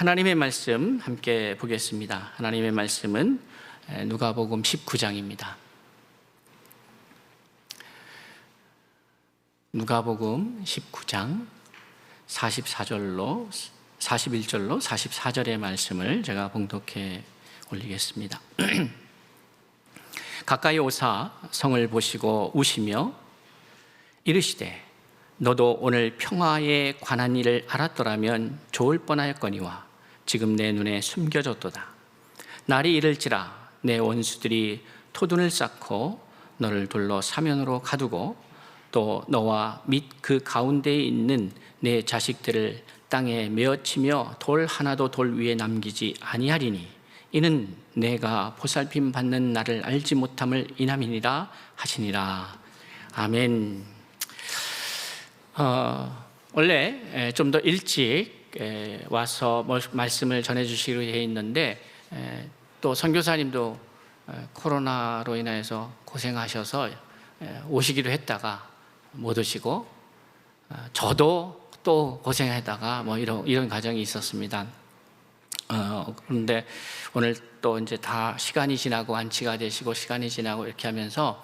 하나님의 말씀 함께 보겠습니다. 하나님의 말씀은 누가복음 19장입니다. 누가복음 19장 41절로 44절의 말씀을 제가 봉독해 올리겠습니다. 가까이 오사 성을 보시고 우시며 이르시되 너도 오늘 평화에 관한 일을 알았더라면 좋을 뻔하였거니와 지금 내 눈에 숨겨졌도다. 날이 이를지라 내 원수들이 토둔을 쌓고 너를 돌로 사면으로 가두고 또 너와 및 그 가운데에 있는 내 자식들을 땅에 메어치며 돌 하나도 돌 위에 남기지 아니하리니 이는 내가 보살핌 받는 날을 알지 못함을 인함이니라 하시니라. 아멘. 원래 좀 더 일찍 와서 말씀을 전해주시기로 돼 있는데 또 선교사님도 코로나로 인해서 고생하셔서 오시기로 했다가 못 오시고 저도 또 고생하다가 이런 과정이 있었습니다. 그런데 오늘 또 이제 다 시간이 지나고 안치가 되시고 시간이 지나고 이렇게 하면서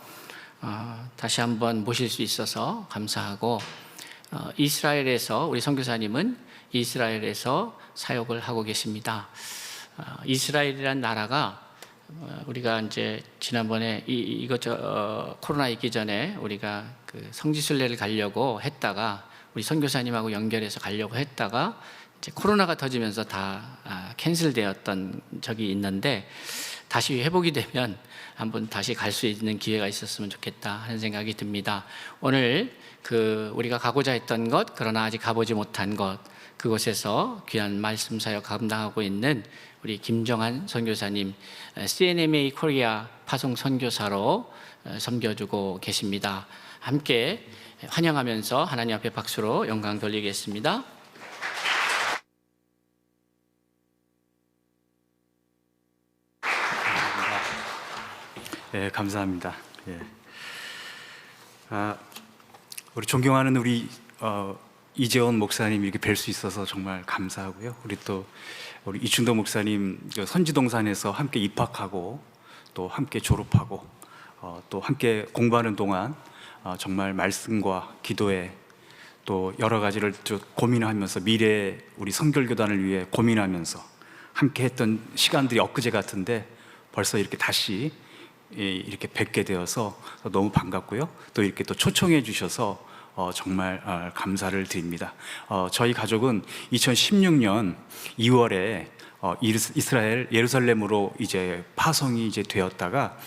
다시 한번 모실 수 있어서 감사하고, 이스라엘에서 우리 선교사님은 이스라엘에서 사역을 하고 계십니다. 이스라엘이란 나라가 우리가 이제 지난번에 코로나 있기 전에 우리가 그 성지순례를 가려고 했다가 우리 선교사님하고 연결해서 가려고 했다가 이제 코로나가 터지면서 다 캔슬되었던 적이 있는데 다시 회복이 되면 한번 다시 갈 수 있는 기회가 있었으면 좋겠다 하는 생각이 듭니다. 오늘 우리가 가고자 했던 것, 그러나 아직 가보지 못한 것, 그곳에서 귀한 말씀 사역 감당하고 있는 우리 김정한 선교사님, CNMA 코리아 파송 선교사로 섬겨주고 계십니다. 함께 환영하면서 하나님 앞에 박수로 영광 돌리겠습니다. 네, 감사합니다. 예. 우리 존경하는 우리 이재원 목사님 이렇게 뵐 수 있어서 정말 감사하고요. 우리 이충도 목사님 선지동산에서 함께 입학하고 또 함께 졸업하고 또 함께 공부하는 동안 정말 말씀과 기도에 또 여러 가지를 고민하면서 미래 우리 성결교단을 위해 고민하면서 함께 했던 시간들이 엊그제 같은데 벌써 이렇게 다시 이렇게 뵙게 되어서 너무 반갑고요. 또 이렇게 또 초청해 주셔서 정말 감사를 드립니다. 저희 가족은 2016년 2월에 이스라엘 예루살렘으로 이제 파송이 이제 되었다가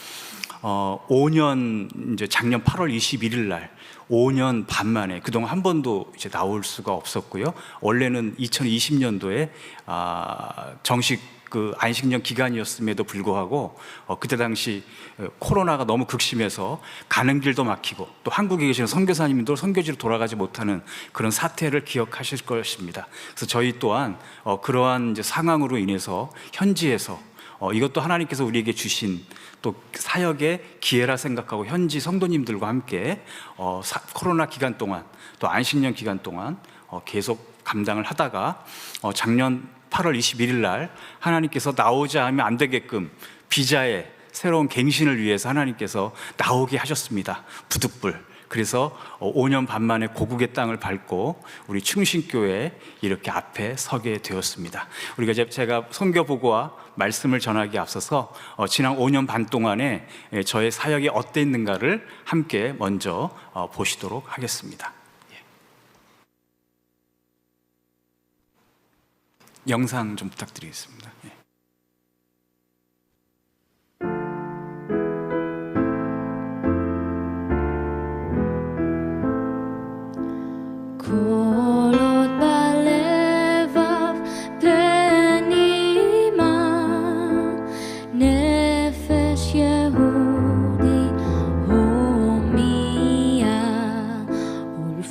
5년 이제 작년 8월 21일 날 5년 반 만에 그동안 한 번도 이제 나올 수가 없었고요. 원래는 2020년도에 정식 안식년 기간이었음에도 불구하고 그때 당시 코로나가 너무 극심해서 가는 길도 막히고 또 한국에 계시는 선교사님도 선교지로 돌아가지 못하는 그런 사태를 기억하실 것입니다. 그래서 저희 또한 그러한 이제 상황으로 인해서 현지에서 이것도 하나님께서 우리에게 주신 또 사역의 기회라 생각하고 현지 성도님들과 함께 코로나 기간 동안 또 안식년 기간 동안 계속 감당을 하다가 작년 8월 21일 날 하나님께서 나오자 하면 안 되게끔 비자의 새로운 갱신을 위해서 하나님께서 나오게 하셨습니다. 부득불. 그래서 5년 반 만에 고국의 땅을 밟고 우리 충신교회 이렇게 앞에 서게 되었습니다. 우리가 제가 선교 보고와 말씀을 전하기에 앞서서 지난 5년 반 동안에 저의 사역이 어땠는가를 함께 먼저 보시도록 하겠습니다. 영상 좀 부탁드리겠습니다.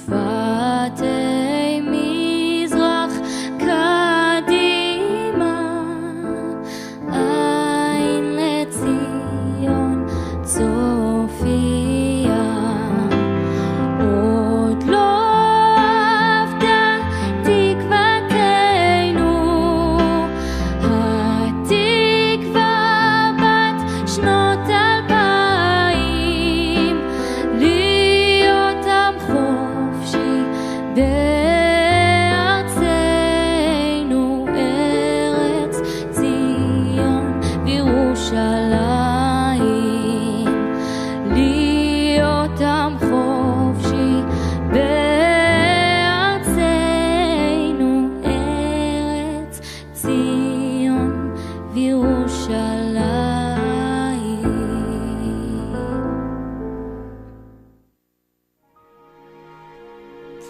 Ulfate mizrach kadima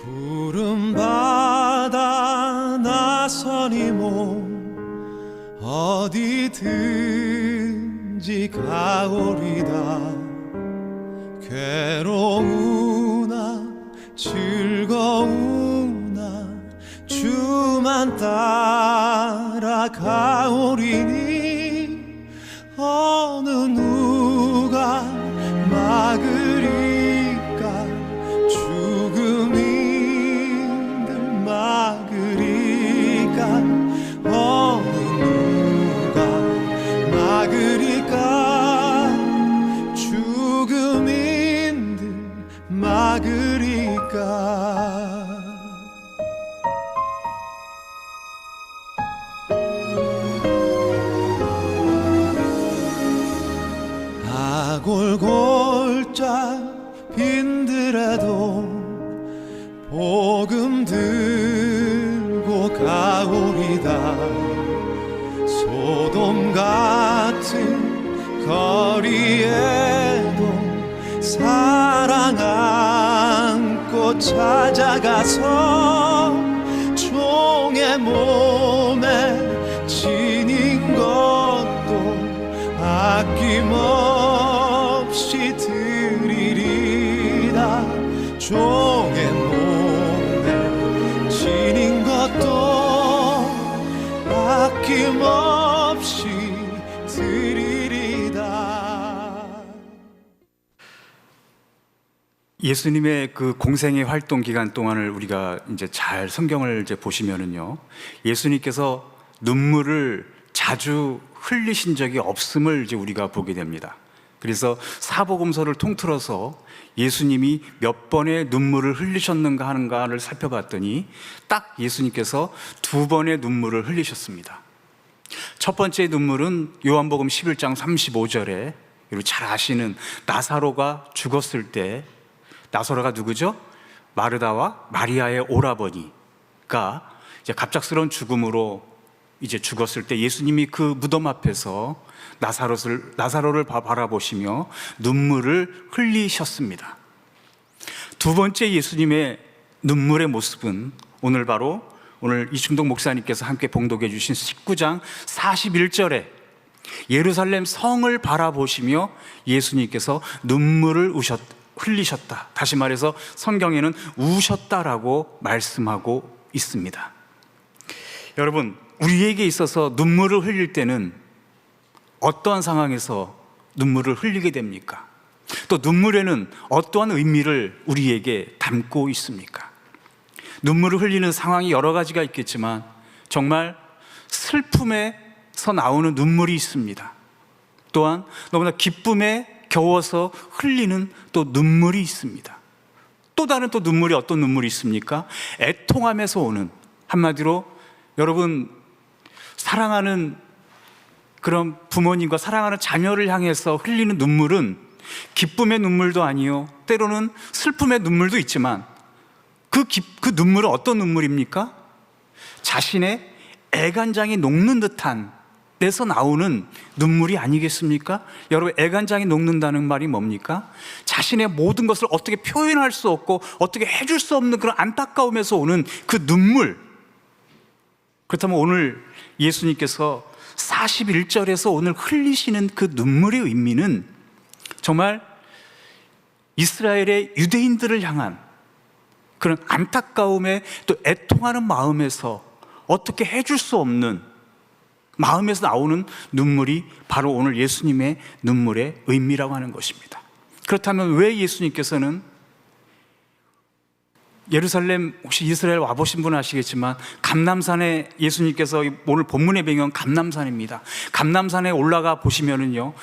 푸른 바다 나서니 몸 어디든지 가오리다. 괴로우나 즐거우나 주만 따라가오리니 어느 누가 막으리까. 죽음 힘들 막으리까. 어느 누가 막으리까. 죽음 힘들 막으리까. 골골짝 빈들에도 복음 들고 가오리다. 소돔 같은 거리에도 사랑 안고 찾아가서 종의 몸에 지닌 것도 아낌없이 드리리다. 종의 몸에 지닌 것도 아낌없이 드리리다. 예수님의 그 공생의 활동 기간 동안을 우리가 이제 잘 성경을 이제 보시면은요, 예수님께서 눈물을 자주 흘리신 적이 없음을 이제 우리가 보게 됩니다. 그래서 사복음서를 통틀어서 예수님이 몇 번의 눈물을 흘리셨는가 하는가를 살펴봤더니 딱 예수님께서 2번의 눈물을 흘리셨습니다. 첫 번째 눈물은 요한복음 11장 35절에 여러분 잘 아시는 나사로가 죽었을 때, 나사로가 누구죠? 마르다와 마리아의 오라버니가 이제 갑작스러운 죽음으로 이제 죽었을 때 예수님이 그 무덤 앞에서 나사로를 바라보시며 눈물을 흘리셨습니다. 두 번째 예수님의 눈물의 모습은 오늘 이충동 목사님께서 함께 봉독해 주신 19장 41절에 예루살렘 성을 바라보시며 예수님께서 눈물을 흘리셨다. 다시 말해서 성경에는 우셨다라고 말씀하고 있습니다. 여러분, 우리에게 있어서 눈물을 흘릴 때는 어떠한 상황에서 눈물을 흘리게 됩니까? 또 눈물에는 어떠한 의미를 우리에게 담고 있습니까? 눈물을 흘리는 상황이 여러 가지가 있겠지만 정말 슬픔에서 나오는 눈물이 있습니다. 또한 너무나 기쁨에 겨워서 흘리는 또 눈물이 있습니다. 또 다른 또 눈물이 어떤 눈물이 있습니까? 애통함에서 오는, 한마디로 여러분 사랑하는 그런 부모님과 사랑하는 자녀를 향해서 흘리는 눈물은 기쁨의 눈물도 아니요, 때로는 슬픔의 눈물도 있지만 그 눈물은 어떤 눈물입니까? 자신의 애간장이 녹는 듯한 데서 나오는 눈물이 아니겠습니까? 여러분, 애간장이 녹는다는 말이 뭡니까? 자신의 모든 것을 어떻게 표현할 수 없고 어떻게 해줄 수 없는 그런 안타까움에서 오는 그 눈물. 그렇다면 오늘 예수님께서 41절에서 오늘 흘리시는 그 눈물의 의미는 정말 이스라엘의 유대인들을 향한 그런 안타까움에 또 애통하는 마음에서 어떻게 해줄 수 없는 마음에서 나오는 눈물이 바로 오늘 예수님의 눈물의 의미라고 하는 것입니다. 그렇다면 왜 예수님께서는 예루살렘, 혹시 이스라엘 와보신 분은 아시겠지만 감람산에 예수님께서 오늘 본문의 배경은 감람산입니다. 감람산에 올라가 보시면은요,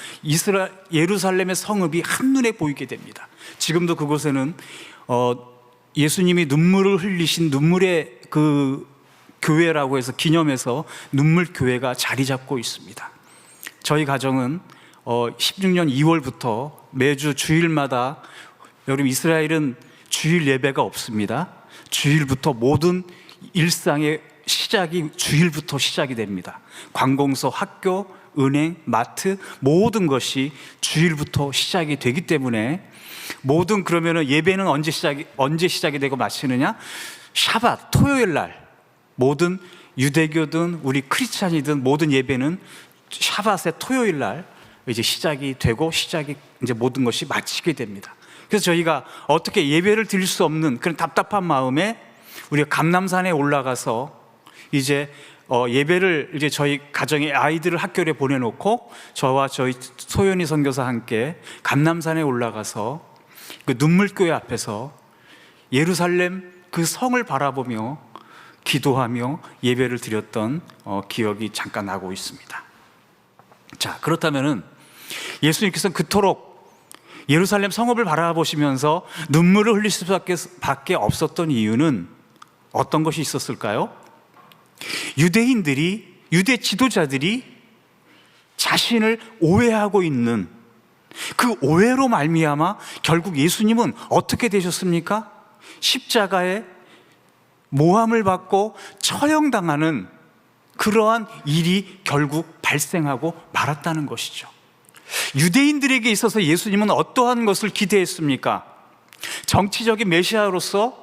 예루살렘의 성읍이 한눈에 보이게 됩니다. 지금도 그곳에는 예수님이 눈물을 흘리신 눈물의 그 교회라고 해서 기념해서 눈물 교회가 자리 잡고 있습니다. 저희 가정은 16년 2월부터 매주 주일마다, 여러분 이스라엘은 주일 예배가 없습니다. 주일부터 모든 일상의 시작이 주일부터 시작이 됩니다. 관공서, 학교, 은행, 마트 모든 것이 주일부터 시작이 되기 때문에 모든 그러면은 예배는 언제 시작이 되고 마치느냐? 샤밧 토요일 날 모든 유대교든 우리 크리스찬이든 모든 예배는 샤밧의 토요일 날 이제 시작이 되고 이제 모든 것이 마치게 됩니다. 그래서 저희가 어떻게 예배를 드릴 수 없는 그런 답답한 마음에 우리가 감람산에 올라가서 이제 예배를 이제 저희 가정의 아이들을 학교에 보내놓고 저와 저희 소연이 선교사 함께 감람산에 올라가서 그 눈물교회 앞에서 예루살렘 그 성을 바라보며 기도하며 예배를 드렸던 기억이 잠깐 나고 있습니다. 자, 그렇다면은 예수님께서는 그토록 예루살렘 성읍을 바라보시면서 눈물을 흘릴 수밖에 없었던 이유는 어떤 것이 있었을까요? 유대 지도자들이 자신을 오해하고 있는 그 오해로 말미암아 결국 예수님은 어떻게 되셨습니까? 십자가에 모함을 받고 처형당하는 그러한 일이 결국 발생하고 말았다는 것이죠. 유대인들에게 있어서 예수님은 어떠한 것을 기대했습니까? 정치적인 메시아로서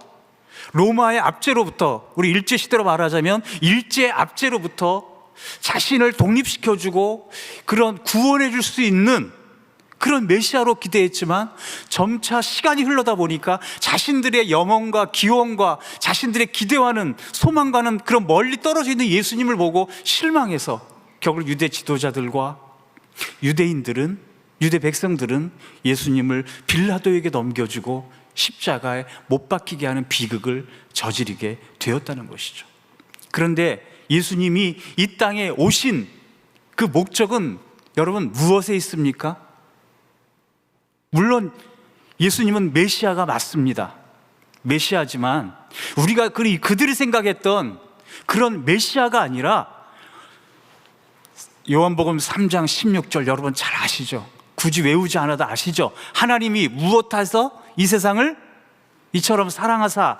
로마의 압제로부터, 우리 일제시대로 말하자면 일제 압제로부터 자신을 독립시켜주고 그런 구원해 줄 수 있는 그런 메시아로 기대했지만 점차 시간이 흘러다 보니까 자신들의 영혼과 기원과 자신들의 기대와는 소망과는 그런 멀리 떨어져 있는 예수님을 보고 실망해서 결국 유대 지도자들과 유대 백성들은 예수님을 빌라도에게 넘겨주고 십자가에 못 박히게 하는 비극을 저지르게 되었다는 것이죠. 그런데 예수님이 이 땅에 오신 그 목적은 여러분 무엇에 있습니까? 물론 예수님은 메시아가 맞습니다. 메시아지만 우리가 그들이 생각했던 그런 메시아가 아니라 요한복음 3장 16절 여러분 잘 아시죠? 굳이 외우지 않아도 아시죠? 하나님이 무엇해서 이 세상을 이처럼 사랑하사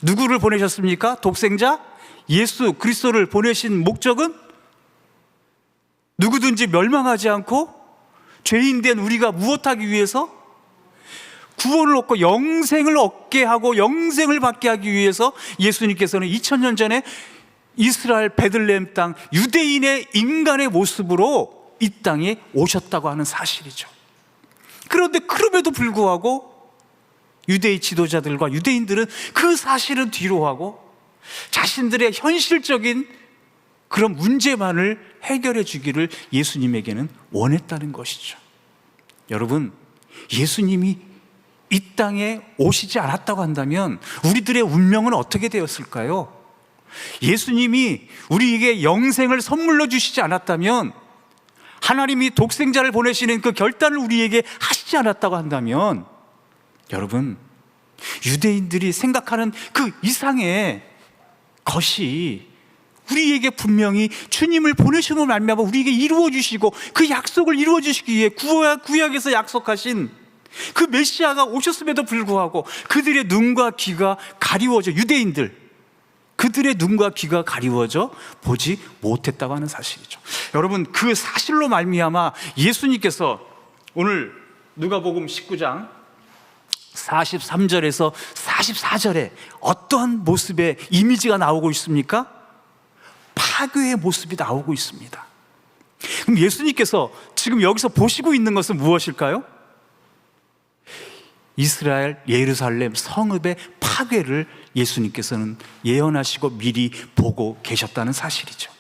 누구를 보내셨습니까? 독생자 예수 그리스도를 보내신 목적은 누구든지 멸망하지 않고 죄인된 우리가 무엇하기 위해서? 구원을 얻고 영생을 얻게 하고 영생을 받게 하기 위해서 예수님께서는 2000년 전에 이스라엘 베들레헴 땅 유대인의 인간의 모습으로 이 땅에 오셨다고 하는 사실이죠. 그런데 그럼에도 불구하고 유대의 지도자들과 유대인들은 그 사실은 뒤로하고 자신들의 현실적인 그런 문제만을 해결해 주기를 예수님에게는 원했다는 것이죠. 여러분, 예수님이 이 땅에 오시지 않았다고 한다면 우리들의 운명은 어떻게 되었을까요? 예수님이 우리에게 영생을 선물로 주시지 않았다면, 하나님이 독생자를 보내시는 그 결단을 우리에게 하시지 않았다고 한다면, 여러분, 유대인들이 생각하는 그 이상의 것이 우리에게 분명히 주님을 보내심으로 말미암아 우리에게 이루어 주시고 그 약속을 이루어 주시기 위해 구약에서 약속하신 그 메시아가 오셨음에도 불구하고 그들의 눈과 귀가 가리워져, 유대인들 그들의 눈과 귀가 가리워져 보지 못했다고 하는 사실이죠. 여러분, 그 사실로 말미암아 예수님께서 오늘 누가복음 19장 43절에서 44절에 어떠한 모습의 이미지가 나오고 있습니까? 파괴의 모습이 나오고 있습니다. 그럼 예수님께서 지금 여기서 보시고 있는 것은 무엇일까요? 이스라엘 예루살렘 성읍의 파괴를 예수님께서는 예언하시고 미리 보고 계셨다는 사실이죠.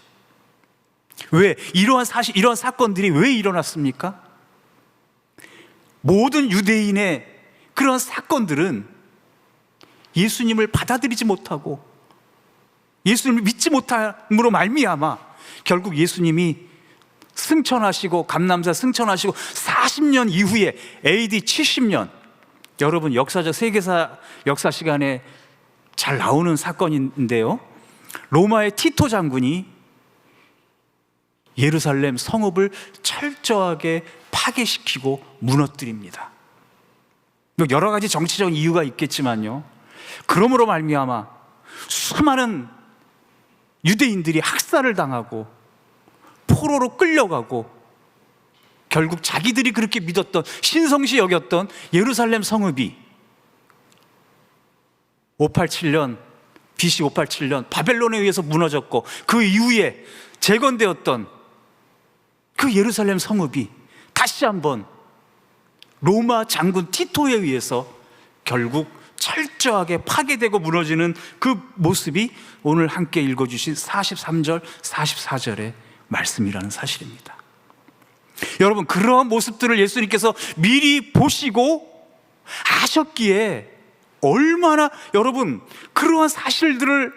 왜? 이러한 사건들이 왜 일어났습니까? 모든 유대인의 그런 사건들은 예수님을 받아들이지 못하고 예수님을 믿지 못함으로 말미암아 결국 예수님이 승천하시고 감람산 승천하시고 40년 이후에 AD 70년, 여러분 역사적 세계사 역사 시간에 잘 나오는 사건인데요, 로마의 티토 장군이 예루살렘 성읍을 철저하게 파괴시키고 무너뜨립니다. 여러 가지 정치적 이유가 있겠지만요, 그러므로 말미암아 수많은 유대인들이 학살을 당하고 포로로 끌려가고 결국 자기들이 그렇게 믿었던, 신성시 여겼던 예루살렘 성읍이 587년, BC 587년 바벨론에 의해서 무너졌고, 그 이후에 재건되었던 그 예루살렘 성읍이 다시 한번 로마 장군 티토에 의해서 결국 철저하게 파괴되고 무너지는 그 모습이 오늘 함께 읽어주신 43절, 44절의 말씀이라는 사실입니다. 여러분, 그러한 모습들을 예수님께서 미리 보시고 아셨기에 얼마나, 여러분, 그러한 사실들을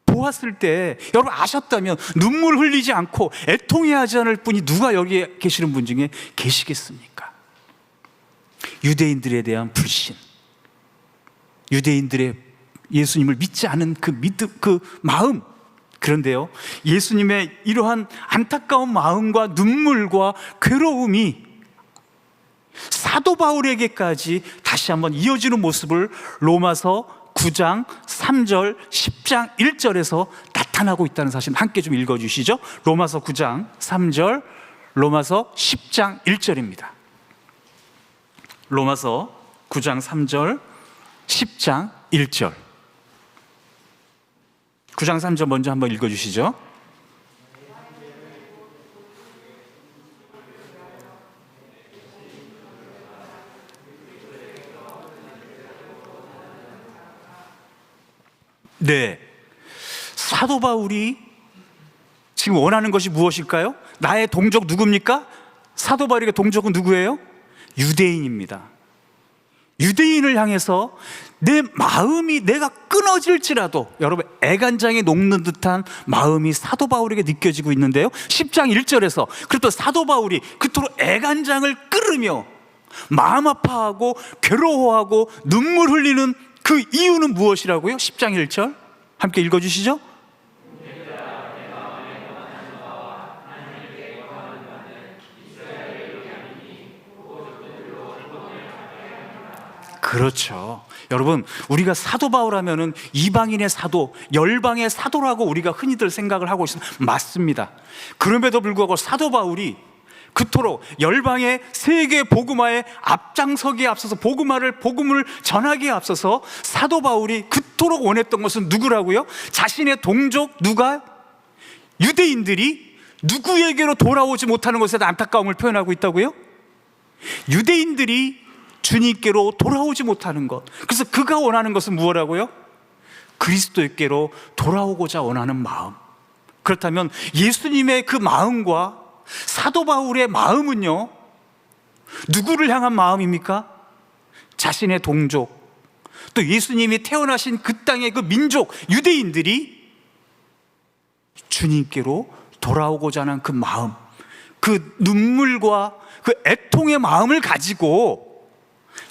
보았을 때 여러분 아셨다면 눈물 흘리지 않고 애통해하지 않을 분이 누가 여기에 계시는 분 중에 계시겠습니까? 유대인들에 대한 불신, 유대인들의 예수님을 믿지 않은 그 믿음, 그 마음. 그런데요, 예수님의 이러한 안타까운 마음과 눈물과 괴로움이 사도 바울에게까지 다시 한번 이어지는 모습을 로마서 9장 3절, 10장 1절에서 나타나고 있다는 사실 함께 좀 읽어주시죠. 로마서 9장 3절, 로마서 10장 1절입니다. 로마서 9장 3절, 10장 1절. 9장 3절 먼저 한번 읽어주시죠. 네, 사도 바울이 지금 원하는 것이 무엇일까요? 나의 동족 누굽니까? 사도 바울에게 동족은 누구예요? 유대인입니다. 유대인을 향해서 내 마음이 내가 끊어질지라도, 여러분, 애간장에 녹는 듯한 마음이 사도 바울에게 느껴지고 있는데요, 10장 1절에서 그래도 사도 바울이 그토록 애간장을 끓으며 마음 아파하고 괴로워하고 눈물 흘리는 그 이유는 무엇이라고요? 10장 1절 함께 읽어주시죠. 그렇죠. 여러분, 우리가 사도 바울 하면은 이방인의 사도, 열방의 사도라고 우리가 흔히들 생각을 하고 있습니다. 맞습니다. 그럼에도 불구하고 사도 바울이 그토록 열방의 세계 복음화에 앞장서기에 앞서서 복음을 전하기에 앞서서 사도 바울이 그토록 원했던 것은 누구라고요? 자신의 동족, 누가? 유대인들이 누구에게로 돌아오지 못하는 것에 대한 안타까움을 표현하고 있다고요? 유대인들이 주님께로 돌아오지 못하는 것. 그래서 그가 원하는 것은 무엇이라고요? 그리스도께로 돌아오고자 원하는 마음. 그렇다면 예수님의 그 마음과 사도 바울의 마음은요, 누구를 향한 마음입니까? 자신의 동족, 또 예수님이 태어나신 그 땅의 그 민족 유대인들이 주님께로 돌아오고자 하는 그 마음, 그 눈물과 그 애통의 마음을 가지고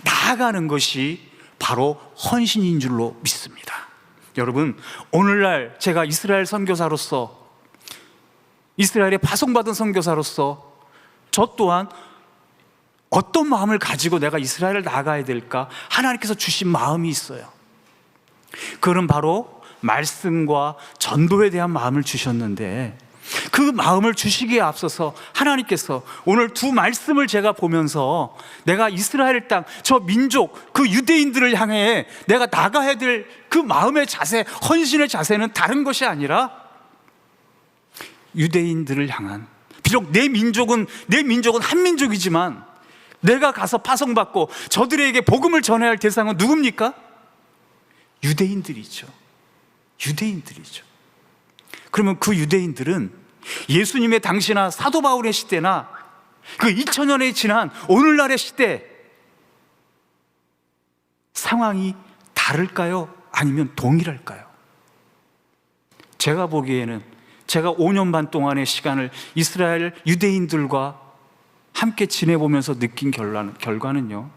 나아가는 것이 바로 헌신인 줄로 믿습니다. 여러분, 오늘날 제가 이스라엘 선교사로서, 이스라엘에 파송받은 선교사로서 저 또한 어떤 마음을 가지고 내가 이스라엘을 나가야 될까? 하나님께서 주신 마음이 있어요. 그건 바로 말씀과 전도에 대한 마음을 주셨는데, 그 마음을 주시기에 앞서서 하나님께서 오늘 두 말씀을 제가 보면서 내가 이스라엘 땅, 저 민족, 그 유대인들을 향해 내가 나가야 될 그 마음의 자세, 헌신의 자세는 다른 것이 아니라 유대인들을 향한, 비록 내 민족은 한 민족이지만 내가 가서 파송받고 저들에게 복음을 전해야 할 대상은 누굽니까? 유대인들이죠. 유대인들이죠. 그러면 그 유대인들은 예수님의 당시나 사도 바울의 시대나 그 2000년이 지난 오늘날의 시대 상황이 다를까요? 아니면 동일할까요? 제가 보기에는, 제가 5년 반 동안의 시간을 이스라엘 유대인들과 함께 지내보면서 느낀 결과는요,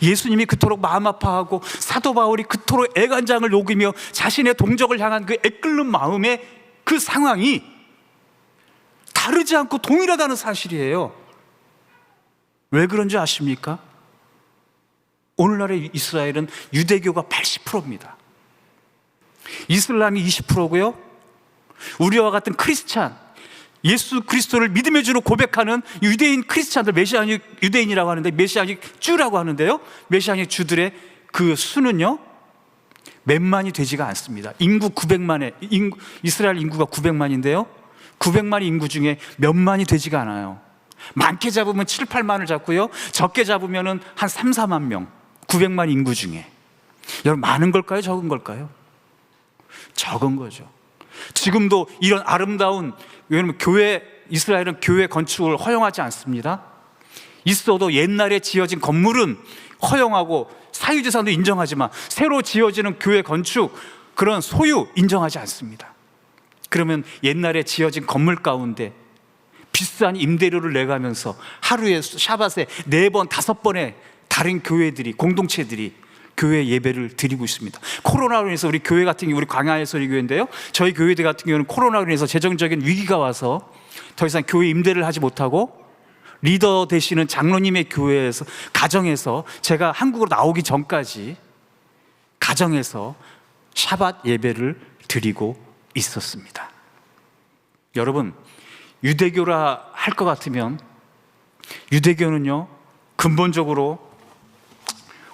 예수님이 그토록 마음 아파하고 사도 바울이 그토록 애간장을 녹이며 자신의 동족을 향한 그 애끓는 마음의 그 상황이 다르지 않고 동일하다는 사실이에요. 왜 그런지 아십니까? 오늘날의 이스라엘은 유대교가 80%입니다. 이슬람이 20%고요, 우리와 같은 크리스찬, 예수 그리스도를 믿음의 주로 고백하는 유대인 크리스찬들, 메시아닉 유대인이라고 하는데 메시아닉 주라고 하는데요, 메시아닉 주들의 그 수는요 몇만이 되지가 않습니다. 인구 900만에, 이스라엘 인구가 900만인데요 900만의 인구 중에 몇만이 되지가 않아요. 많게 잡으면 7, 8만을 잡고요, 적게 잡으면 한 3, 4만 명, 900만 인구 중에. 여러분, 많은 걸까요? 적은 걸까요? 적은 거죠. 지금도 이런 아름다운, 왜냐하면 이스라엘은 교회 건축을 허용하지 않습니다. 있어도 옛날에 지어진 건물은 허용하고 사유재산도 인정하지만 새로 지어지는 교회 건축, 그런 소유 인정하지 않습니다. 그러면 옛날에 지어진 건물 가운데 비싼 임대료를 내가면서 하루에 샤밧에 4번, 5번의 다른 교회들이, 공동체들이 교회 예배를 드리고 있습니다. 코로나로 인해서 우리 교회 같은 경우, 우리 광야해설교회인데요, 저희 교회들 같은 경우는 코로나로 인해서 재정적인 위기가 와서 더 이상 교회 임대를 하지 못하고 리더 되시는 장로님의 교회에서, 가정에서, 제가 한국으로 나오기 전까지 가정에서 샤밧 예배를 드리고 있었습니다. 여러분, 유대교라 할 것 같으면 유대교는요 근본적으로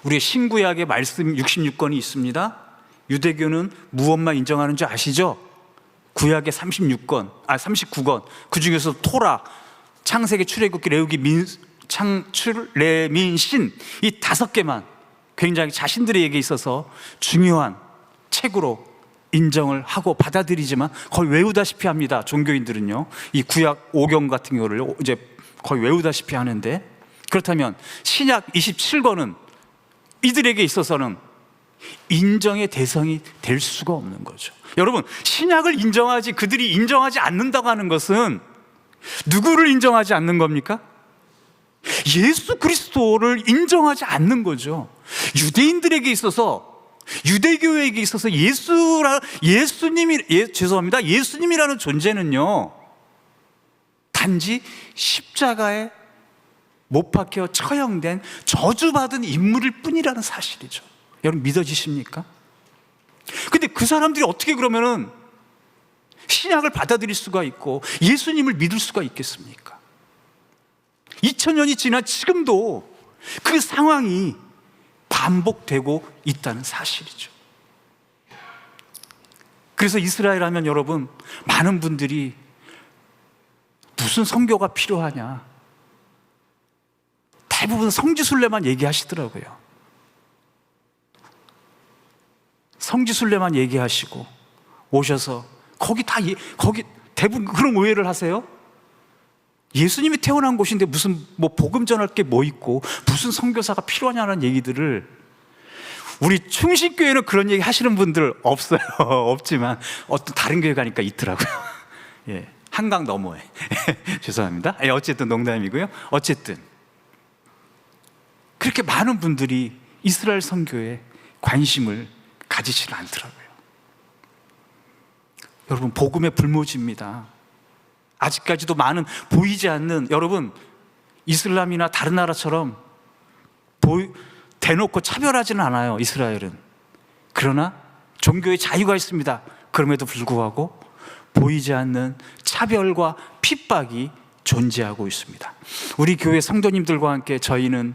우리의 신구약의 말씀 66권이 있습니다. 유대교는 무엇만 인정하는 줄 아시죠? 구약의 39권, 그 중에서 토라, 창세기, 출애굽기, 레위기, 창출, 레민, 신, 이 5개만 굉장히 자신들에게 있어서 중요한 책으로 인정을 하고 받아들이지만 거의 외우다시피 합니다. 종교인들은요, 이 구약 5경 같은 경우를 이제 거의 외우다시피 하는데, 그렇다면 신약 27권은 이들에게 있어서는 인정의 대상이 될 수가 없는 거죠. 여러분, 신약을 인정하지 그들이 인정하지 않는다고 하는 것은 누구를 인정하지 않는 겁니까? 예수 그리스도를 인정하지 않는 거죠. 유대인들에게 있어서, 유대교에게 있어서 예수님이라는 존재는요 단지 십자가에 못 박혀 처형된 저주받은 인물일 뿐이라는 사실이죠. 여러분, 믿어지십니까? 근데 그 사람들이 어떻게 그러면은 신약을 받아들일 수가 있고 예수님을 믿을 수가 있겠습니까? 2000년이 지난 지금도 그 상황이 반복되고 있다는 사실이죠. 그래서 이스라엘 하면 여러분, 많은 분들이 무슨 선교가 필요하냐, 대부분 성지순례만 얘기하시더라고요. 성지순례만 얘기하시고 오셔서 거기 대부분 그런 오해를 하세요. 예수님이 태어난 곳인데 무슨 복음 전할 게 뭐 있고 무슨 선교사가 필요하냐는 얘기들을, 우리 충신교회는 그런 얘기 하시는 분들 없어요. 없지만 어떤 다른 교회 가니까 있더라고요. 예, 한강 너머에. 죄송합니다. 어쨌든 농담이고요. 어쨌든 그렇게 많은 분들이 이스라엘 선교에 관심을 가지지는 않더라고요. 여러분, 복음의 불모지입니다. 아직까지도 많은 보이지 않는, 여러분, 이슬람이나 다른 나라처럼 대놓고 차별하지는 않아요, 이스라엘은. 그러나 종교의 자유가 있습니다. 그럼에도 불구하고 보이지 않는 차별과 핍박이 존재하고 있습니다. 우리 교회 성도님들과 함께 저희는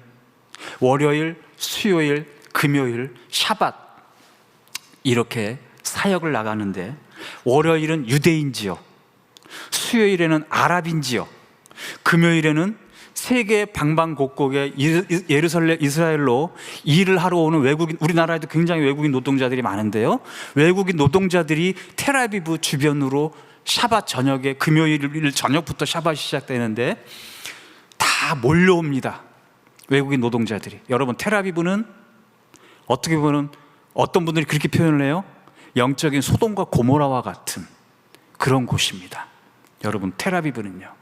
월요일, 수요일, 금요일, 샤밧 이렇게 사역을 나가는데, 월요일은 유대인 지역, 수요일에는 아랍인 지역, 금요일에는 세계 방방곡곡에 예루살렘, 이스라엘로 일을 하러 오는 외국인, 우리나라에도 굉장히 외국인 노동자들이 많은데요, 외국인 노동자들이 텔아비브 주변으로 샤밧 저녁에, 금요일 저녁부터 샤밧이 시작되는데 다 몰려옵니다. 외국인 노동자들이. 여러분, 텔아비브는 어떻게 보면 어떤 분들이 그렇게 표현을 해요. 영적인 소돔과 고모라와 같은 그런 곳입니다. 여러분, 텔아비브는요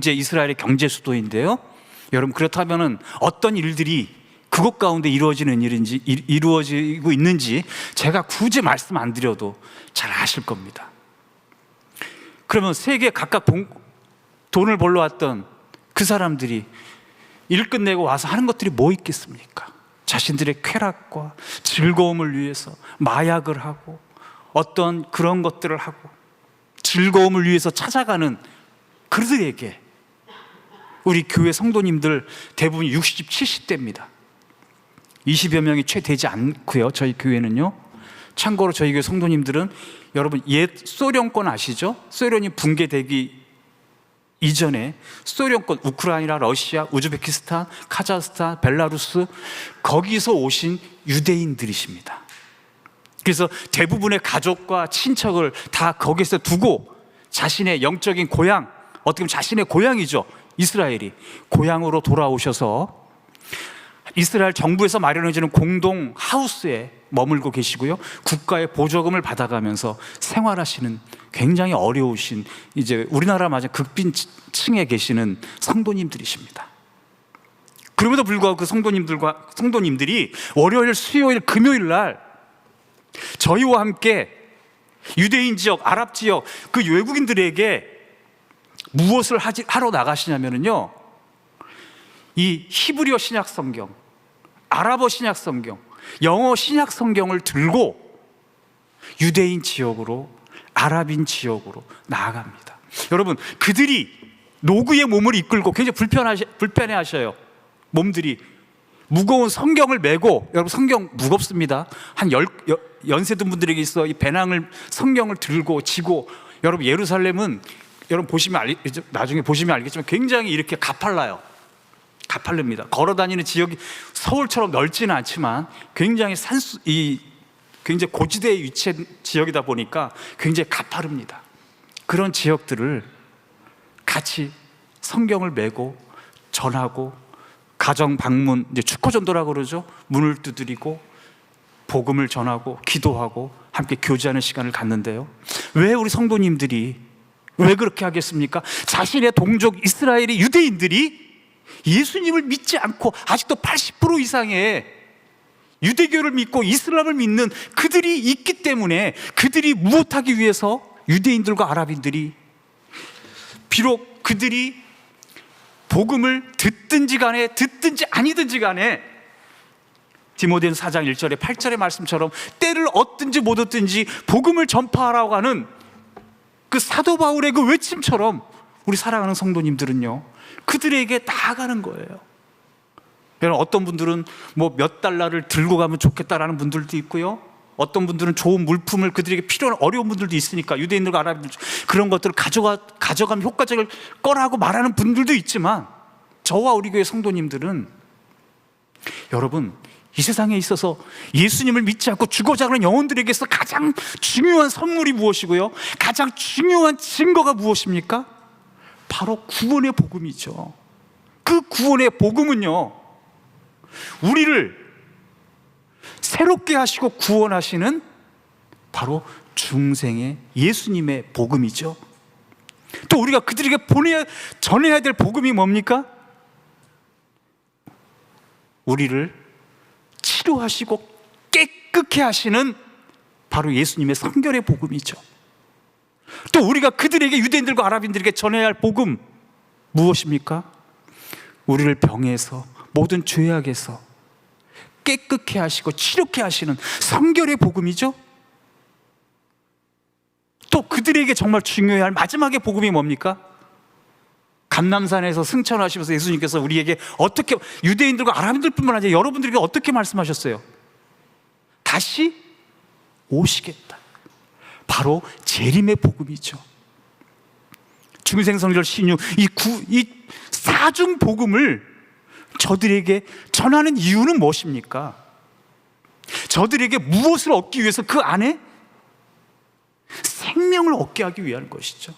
이스라엘의 경제 수도인데요, 여러분, 그렇다면은 어떤 일들이 그곳 가운데 이루어지고 있는지 제가 굳이 말씀 안 드려도 잘 아실 겁니다. 그러면 세계 각각 돈을 벌러 왔던 그 사람들이 일 끝내고 와서 하는 것들이 뭐 있겠습니까? 자신들의 쾌락과 즐거움을 위해서 마약을 하고 어떤 그런 것들을 하고 즐거움을 위해서 찾아가는 그들에게 우리 교회 성도님들 대부분 60, 70대입니다. 20여 명이 채 되지 않고요. 저희 교회는요. 참고로 저희 교회 성도님들은 여러분 옛 소련권 아시죠? 소련이 붕괴되기 이전에 소련권 우크라이나, 러시아, 우즈베키스탄, 카자흐스탄, 벨라루스 거기서 오신 유대인들이십니다. 그래서 대부분의 가족과 친척을 다 거기서 두고 자신의 영적인 고향, 어떻게 보면 자신의 고향이죠. 이스라엘이 고향으로 돌아오셔서 이스라엘 정부에서 마련해주는 공동 하우스에 머물고 계시고요. 국가의 보조금을 받아가면서 생활하시는 굉장히 어려우신 이제 우리나라 맞은 극빈층에 계시는 성도님들이십니다. 그럼에도 불구하고 그 성도님들이 월요일, 수요일, 금요일 날 저희와 함께 유대인 지역, 아랍 지역 그 외국인들에게 무엇을 하러 나가시냐면요, 이 히브리어 신약 성경, 아랍어 신약 성경, 영어 신약 성경을 들고 유대인 지역으로, 아랍인 지역으로 나아갑니다. 여러분, 그들이 노구의 몸을 이끌고 굉장히 불편해하셔요. 몸들이 무거운 성경을 메고, 여러분 성경 무겁습니다. 한 연세 든 분들에게 있어 이 배낭을, 성경을 들고 지고, 여러분 예루살렘은 여러분 보시면 나중에 보시면 알겠지만 굉장히 이렇게 가파릅니다. 걸어 다니는 지역이 서울처럼 넓지는 않지만 굉장히 굉장히 고지대에 위치한 지역이다 보니까 굉장히 가파릅니다. 그런 지역들을 같이 성경을 메고 전하고, 가정 방문, 이제 축호전도라고 그러죠. 문을 두드리고 복음을 전하고 기도하고 함께 교제하는 시간을 갖는데요. 왜 우리 성도님들이 왜 그렇게 하겠습니까? 자신의 동족 이스라엘의 유대인들이 예수님을 믿지 않고 아직도 80% 이상의 유대교를 믿고 이슬람을 믿는 그들이 있기 때문에, 그들이 무엇하기 위해서 유대인들과 아랍인들이, 비록 그들이 복음을 듣든지 간에 듣든지 아니든지 간에 디모데전서 4장 1절에 8절의 말씀처럼 때를 얻든지 못 얻든지 복음을 전파하라고 하는 그 사도 바울의 그 외침처럼 우리 사랑하는 성도님들은요, 그들에게 나아가는 거예요. 여러분, 어떤 분들은 뭐 몇 달러를 들고 가면 좋겠다라는 분들도 있고요. 어떤 분들은 좋은 물품을, 그들에게 필요한 어려운 분들도 있으니까 유대인들과 아랍인들 그런 것들을 가져가면 효과적일 거라고 말하는 분들도 있지만, 저와 우리 교회 성도님들은 여러분, 이 세상에 있어서 예수님을 믿지 않고 죽어자 하는 영혼들에게서 가장 중요한 선물이 무엇이고요? 가장 중요한 증거가 무엇입니까? 바로 구원의 복음이죠. 그 구원의 복음은요, 우리를 새롭게 하시고 구원하시는 바로 중생의 예수님의 복음이죠. 또 우리가 그들에게 전해야 될 복음이 뭡니까? 우리를 치료하시고 깨끗게 하시는 바로 예수님의 성결의 복음이죠. 또 우리가 그들에게, 유대인들과 아랍인들에게 전해야 할 복음 무엇입니까? 우리를 병에서, 모든 죄악에서 깨끗게 하시고 치료케 하시는 성결의 복음이죠. 또 그들에게 정말 중요해야 할 마지막의 복음이 뭡니까? 감람산에서 승천하시면서 예수님께서 우리에게 어떻게, 유대인들과 아랍인들뿐만 아니라 여러분들에게 어떻게 말씀하셨어요? 다시 오시겠다. 바로 재림의 복음이죠. 중생성결 신유, 이 사중 복음을 저들에게 전하는 이유는 무엇입니까? 저들에게 무엇을 얻기 위해서? 그 안에 생명을 얻게 하기 위한 것이죠.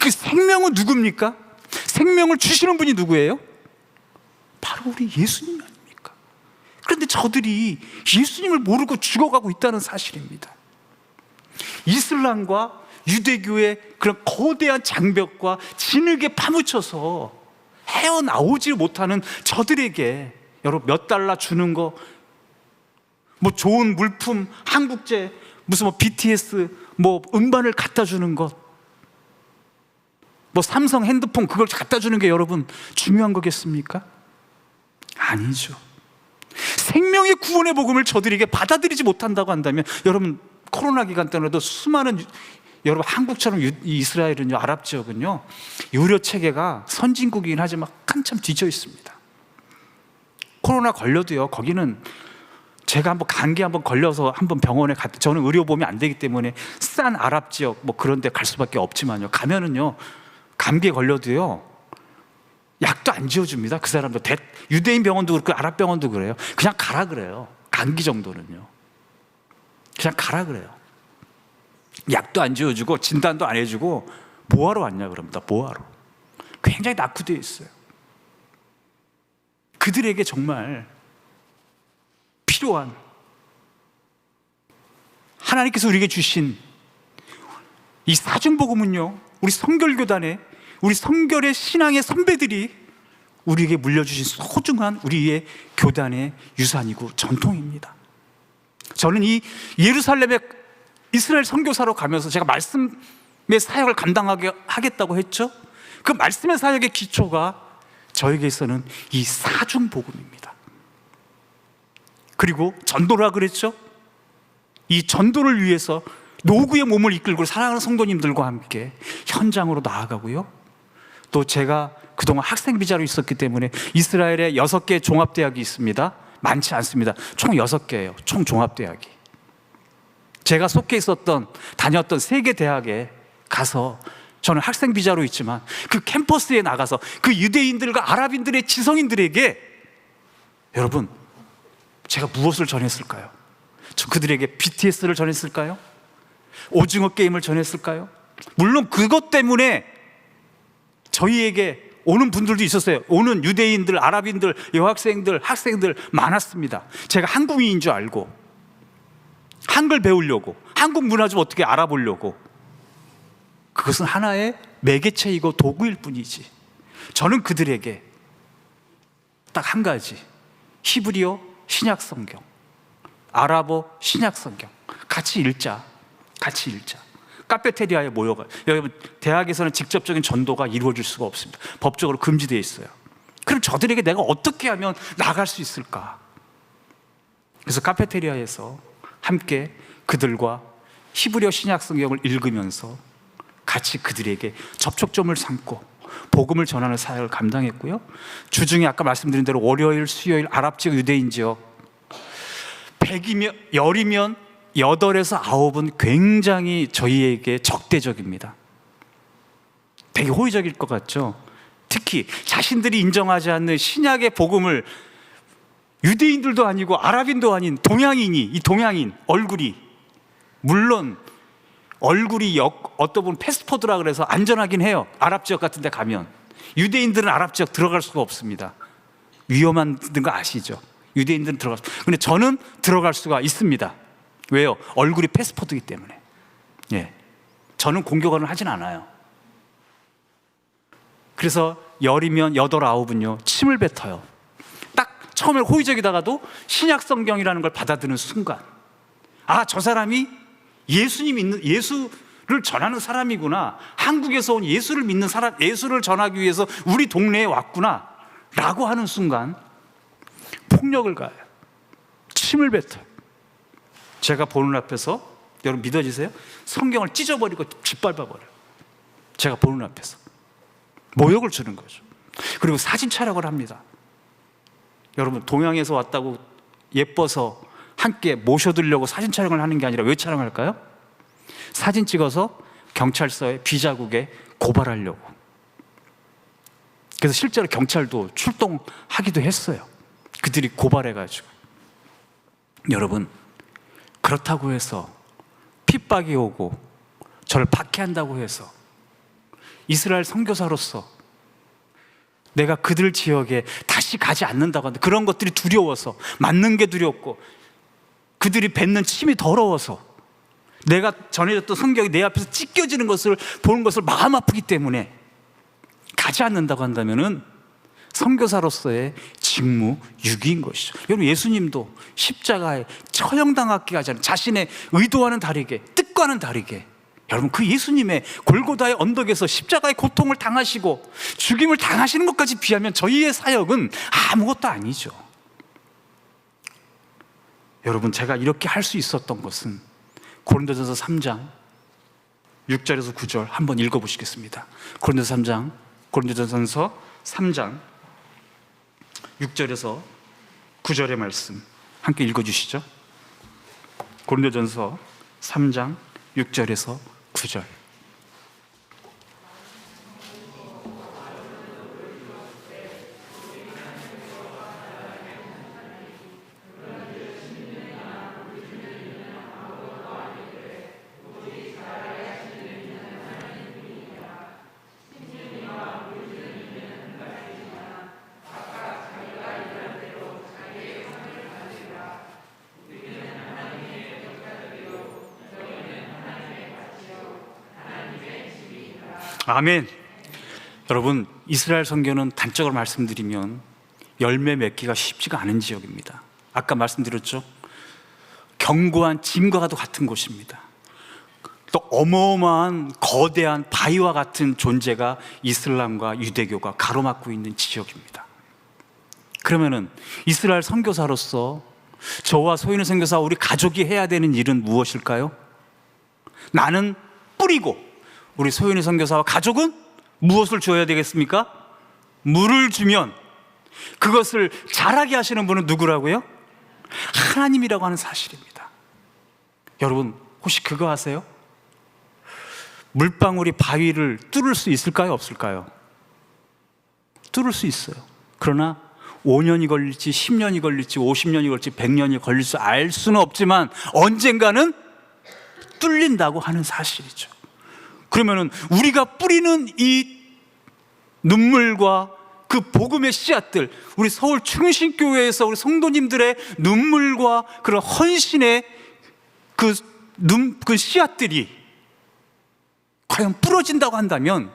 그 생명은 누굽니까? 생명을 주시는 분이 누구예요? 바로 우리 예수님 아닙니까? 그런데 저들이 예수님을 모르고 죽어가고 있다는 사실입니다. 이슬람과 유대교의 그런 거대한 장벽과 진흙에 파묻혀서 헤어나오지 못하는 저들에게 여러분 몇 달러 주는 거, 뭐 좋은 물품, 한국제, 무슨 뭐 BTS 뭐 음반을 갖다 주는 것, 뭐 삼성 핸드폰 그걸 갖다 주는 게 여러분 중요한 거겠습니까? 아니죠. 생명의 구원의 복음을 저들에게 받아들이지 못한다고 한다면, 여러분 코로나 기간 동안에도 수많은 여러분 한국처럼 이스라엘은요, 아랍 지역은요, 의료 체계가 선진국이긴 하지만 한참 뒤져 있습니다. 코로나 걸려도요, 거기는 제가 한번 감기 한번 걸려서 한번 병원에 저는 의료보험이 안 되기 때문에 싼 아랍 지역 뭐 그런 데 갈 수밖에 없지만요, 가면은요 감기에 걸려도요 약도 안 지어줍니다. 그 사람들 유대인 병원도 그렇고 아랍 병원도 그래요. 그냥 가라 그래요. 감기 정도는요 그냥 가라 그래요. 약도 안 지어주고 진단도 안 해주고 뭐하러 왔냐 그럽니다. 뭐하러. 굉장히 낙후되어 있어요. 그들에게 정말 필요한 하나님께서 우리에게 주신 이 사중복음은요, 우리 성결교단의, 우리 성결의 신앙의 선배들이 우리에게 물려주신 소중한 우리의 교단의 유산이고 전통입니다. 저는 이 예루살렘에 이스라엘 선교사로 가면서 제가 말씀의 사역을 감당하게 하겠다고 했죠. 그 말씀의 사역의 기초가 저에게서는 이 사중복음입니다. 그리고 전도라 그랬죠. 이 전도를 위해서 노구의 몸을 이끌고 사랑하는 성도님들과 함께 현장으로 나아가고요, 또 제가 그동안 학생 비자로 있었기 때문에 이스라엘에 6개 종합대학이 있습니다. 많지 않습니다. 총 6개예요. 총 종합대학이. 제가 속해 있었던 다녔던 3개 대학에 가서 저는 학생 비자로 있지만 그 캠퍼스에 나가서 그 유대인들과 아랍인들의 지성인들에게, 여러분, 제가 무엇을 전했을까요? 저 그들에게 BTS를 전했을까요? 오징어 게임을 전했을까요? 물론 그것 때문에 저희에게 오는 분들도 있었어요. 오는 유대인들, 아랍인들, 여학생들, 학생들 많았습니다. 제가 한국인인 줄 알고 한글 배우려고, 한국 문화 좀 어떻게 알아보려고. 그것은 하나의 매개체이고 도구일 뿐이지. 저는 그들에게 딱 한 가지, 히브리어 신약성경, 아랍어 신약성경 같이 읽자. 카페테리아에 모여가. 여러분, 대학에서는 직접적인 전도가 이루어질 수가 없습니다. 법적으로 금지되어 있어요. 그럼 저들에게 내가 어떻게 하면 나갈 수 있을까? 그래서 카페테리아에서 함께 그들과 히브리어 신약성경을 읽으면서 같이 그들에게 접촉점을 삼고 복음을 전하는 사역을 감당했고요. 주중에 아까 말씀드린 대로 월요일, 수요일 아랍 지역, 유대인 지역 100이면 10이면 8에서 9은 굉장히 저희에게 적대적입니다. 되게 호의적일 것 같죠? 특히 자신들이 인정하지 않는 신약의 복음을 유대인들도 아니고 아랍인도 아닌 동양인이, 이 동양인 얼굴이, 물론 얼굴이 어떤 분 패스포드라 그래서 안전하긴 해요. 아랍 지역 같은 데 가면. 유대인들은 아랍 지역 들어갈 수가 없습니다. 위험한 거 아시죠? 유대인들은 들어갈 수 없습니다. 근데 저는 들어갈 수가 있습니다. 왜요? 얼굴이 패스포드이기 때문에. 예. 저는 공교관을 하진 않아요. 그래서 10이면 8, 9은요 침을 뱉어요. 딱 처음에 호의적이다가도 신약 성경이라는 걸 받아들이는 순간, 아, 저 사람이 예수를 전하는 사람이구나, 한국에서 온 예수를 믿는 사람, 예수를 전하기 위해서 우리 동네에 왔구나 라고 하는 순간 폭력을 가해요. 침을 뱉어요. 제가 보는 앞에서, 여러분 믿어지세요? 성경을 찢어버리고 짓밟아버려요. 제가 보는 앞에서 모욕을 주는 거죠. 그리고 사진 촬영을 합니다. 여러분, 동양에서 왔다고 예뻐서 함께 모셔드리려고 사진 촬영을 하는 게 아니라 왜 촬영할까요? 사진 찍어서 경찰서에 비자국에 고발하려고. 그래서 실제로 경찰도 출동하기도 했어요. 그들이 고발해가지고. 여러분, 그렇다고 해서 핍박이 오고 저를 박해한다고 해서 이스라엘 선교사로서 내가 그들 지역에 다시 가지 않는다고 하는데, 그런 것들이 두려워서, 맞는 게 두렵고 그들이 뱉는 침이 더러워서, 내가 전해졌던 성경이 내 앞에서 찢겨지는 것을 보는 것을 마음 아프기 때문에 가지 않는다고 한다면은 선교사로서의 직무 유기인 것이죠. 여러분, 예수님도 십자가에 처형당하게 하지 않은, 자신의 의도와는 다르게, 뜻과는 다르게, 여러분, 그 예수님의 골고다의 언덕에서 십자가의 고통을 당하시고 죽임을 당하시는 것까지 비하면 저희의 사역은 아무것도 아니죠. 여러분, 제가 이렇게 할 수 있었던 것은 고린도전서 3장 6절에서 9절 한번 읽어보시겠습니다. 고린도전서 3장 6절에서 9절의 말씀 함께 읽어주시죠. 고린도전서 3장 6절에서 9절. 아멘. 여러분, 이스라엘 선교는 단적으로 말씀드리면 열매 맺기가 쉽지가 않은 지역입니다. 아까 말씀드렸죠? 견고한 짐과도 같은 곳입니다. 또 어마어마한 거대한 바위와 같은 존재가 이슬람과 유대교가 가로막고 있는 지역입니다. 그러면은 이스라엘 선교사로서 저와 소인의 선교사 우리 가족이 해야 되는 일은 무엇일까요? 나는 뿌리고 우리 소윤이 선교사와 가족은 무엇을 줘야 되겠습니까? 물을 주면 그것을 자라게 하시는 분은 누구라고요? 하나님이라고 하는 사실입니다. 여러분, 혹시 그거 아세요? 물방울이 바위를 뚫을 수 있을까요? 없을까요? 뚫을 수 있어요. 그러나 5년이 걸릴지 10년이 걸릴지 50년이 걸릴지 100년이 걸릴 수 알 수는 없지만 언젠가는 뚫린다고 하는 사실이죠. 그러면은 우리가 뿌리는 이 눈물과 그 복음의 씨앗들, 우리 서울 충신교회에서 우리 성도님들의 눈물과 그런 헌신의 그 씨앗들이 과연 부러진다고 한다면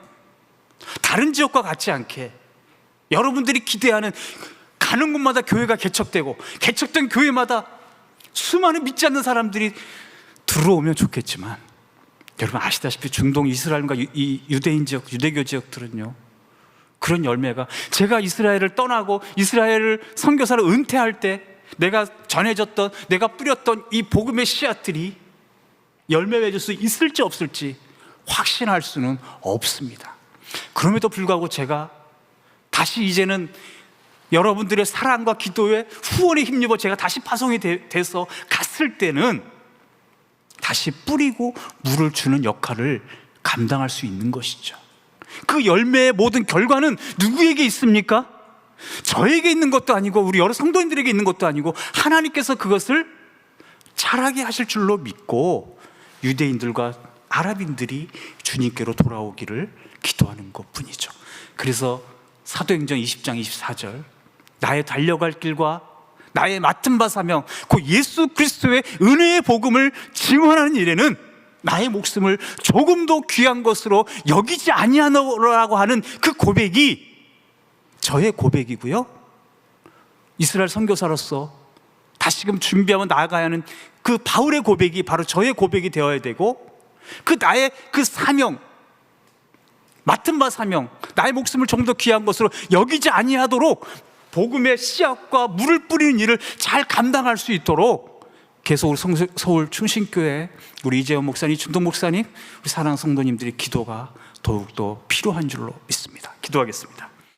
다른 지역과 같지 않게 여러분들이 기대하는 가는 곳마다 교회가 개척되고 개척된 교회마다 수많은 믿지 않는 사람들이 들어오면 좋겠지만, 여러분 아시다시피 중동 이스라엘과 이 유대인 지역, 유대교 지역들은요, 그런 열매가, 제가 이스라엘을 떠나고 이스라엘을 선교사를 은퇴할 때 내가 전해졌던, 내가 뿌렸던 이 복음의 씨앗들이 열매 맺을 수 있을지 없을지 확신할 수는 없습니다. 그럼에도 불구하고 제가 다시 이제는 여러분들의 사랑과 기도에 후원에 힘입어 제가 다시 파송이 돼서 갔을 때는 다시 뿌리고 물을 주는 역할을 감당할 수 있는 것이죠. 그 열매의 모든 결과는 누구에게 있습니까? 저에게 있는 것도 아니고 우리 여러 성도님들에게 있는 것도 아니고 하나님께서 그것을 자라게 하실 줄로 믿고 유대인들과 아랍인들이 주님께로 돌아오기를 기도하는 것뿐이죠. 그래서 사도행전 20장 24절, 나의 달려갈 길과 나의 맡은 바 사명, 그 예수 그리스도의 은혜의 복음을 증언하는 일에는 나의 목숨을 조금도 귀한 것으로 여기지 아니하노라고 하는 그 고백이 저의 고백이고요, 이스라엘 선교사로서 다시금 준비하며 나아가야 하는 그 바울의 고백이 바로 저의 고백이 되어야 되고, 그 나의 그 사명, 맡은 바 사명, 나의 목숨을 좀 더 귀한 것으로 여기지 아니하도록 복음의 씨앗과 물을 뿌리는 일을 잘 감당할 수 있도록 계속 우리 서울 충신교회 우리 이재원 목사님, 중동 목사님, 우리 사랑하는 성도님들의 기도가 더욱더 필요한 줄로 믿습니다. 기도하겠습니다.